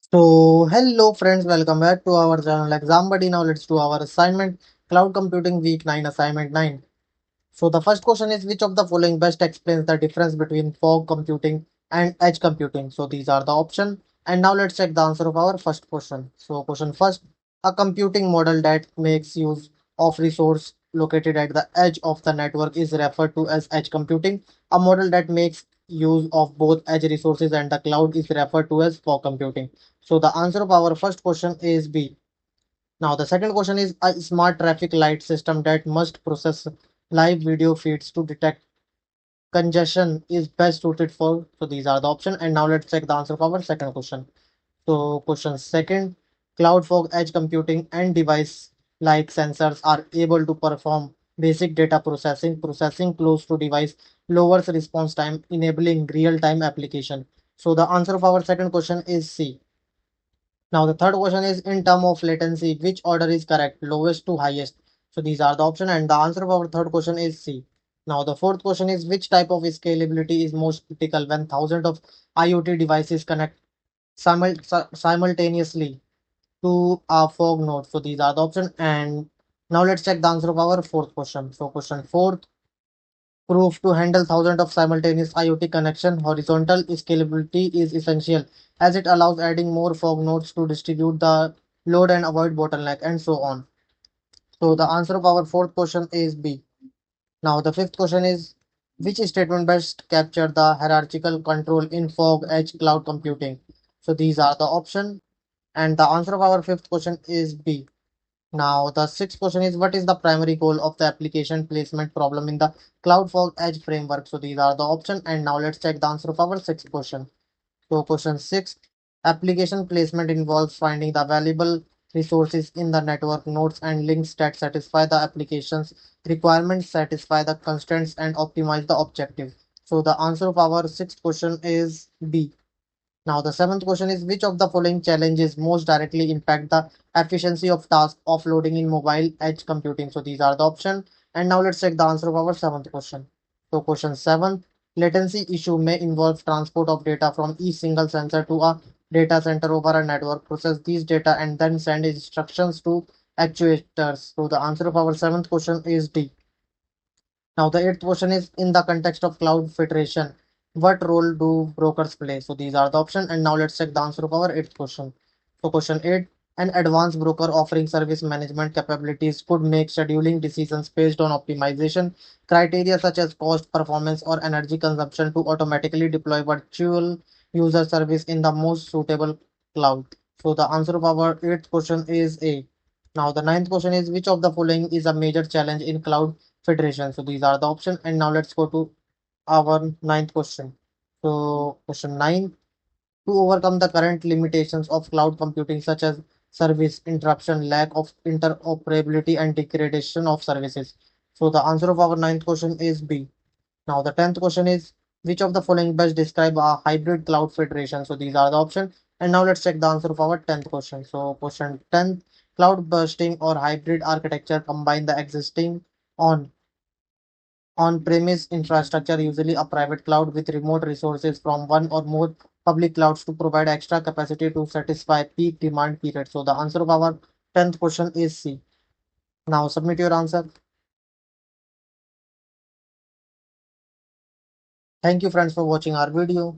Hello friends, welcome back to our channel Exam Buddy. Now let's do our assignment, Cloud Computing Week 9, Assignment 9. So the first question is, which of the following best explains the difference between fog computing and edge computing? So these are the options. And now let's check the answer of our first question. So question first, a computing model that makes use of resource located at the edge of the network is referred to as edge computing. A model that makes use of both edge resources and the cloud is referred to as fog computing. So the answer of our first question is B. Now the second question is, a smart traffic light system that must process live video feeds to detect congestion is best suited for. So these are the options. And now let's check the answer of our second question. So question second, cloud fog edge computing and device like sensors are able to perform basic data processing. Processing close to device lowers response time, enabling real-time application. So the answer of our second question is C. Now the third question is, in term of latency, which order is correct, lowest to highest? So these are the option, and the answer of our third question is C. Now the fourth question is, which type of scalability is most critical when thousands of IoT devices connect simultaneously to a fog node? So these are the option, and now let's check the answer of our fourth question. So question fourth, proof to handle thousands of simultaneous IoT connection, horizontal scalability is essential as it allows adding more fog nodes to distribute the load and avoid bottleneck and so on. So the answer of our fourth question is B. Now the fifth question is, which statement best capture the hierarchical control in fog edge cloud computing? So these are the option, and the answer of our fifth question is B. Now, the sixth question is, what is the primary goal of the application placement problem in the Cloud Fog Edge framework? So these are the options. And now let's check the answer of our sixth question. So question six, application placement involves finding the valuable resources in the network nodes and links that satisfy the application's requirements, satisfy the constraints, and optimize the objective. So the answer of our sixth question is B. Now, the seventh question is, which of the following challenges most directly impact the efficiency of task offloading in mobile edge computing? So these are the options. And now let's check the answer of our seventh question. So question seven, latency issue may involve transport of data from each single sensor to a data center over a network, process these data and then send instructions to actuators. So the answer of our seventh question is D. Now the eighth question is, in the context of cloud federation, what role do brokers play? So these are the options. And now let's check the answer of our eighth question. So question eight, an advanced broker offering service management capabilities could make scheduling decisions based on optimization criteria such as cost, performance, or energy consumption to automatically deploy virtual user service in the most suitable cloud. So the answer of our eighth question is A. Now the ninth question is, which of the following is a major challenge in cloud federation? So these are the options. And now let's go to our ninth question. So question nine, to overcome the current limitations of cloud computing such as service interruption, lack of interoperability, and degradation of services. So the answer of our ninth question is B. Now the 10th question is, which of the following best describe a hybrid cloud federation? So these are the options. And now let's check the answer of our 10th question. So question 10, cloud bursting or hybrid architecture combine the existing on on-premise infrastructure, usually a private cloud with remote resources from one or more public clouds to provide extra capacity to satisfy peak demand period. So the answer of our 10th question is C. Now submit your answer. Thank you friends for watching our video.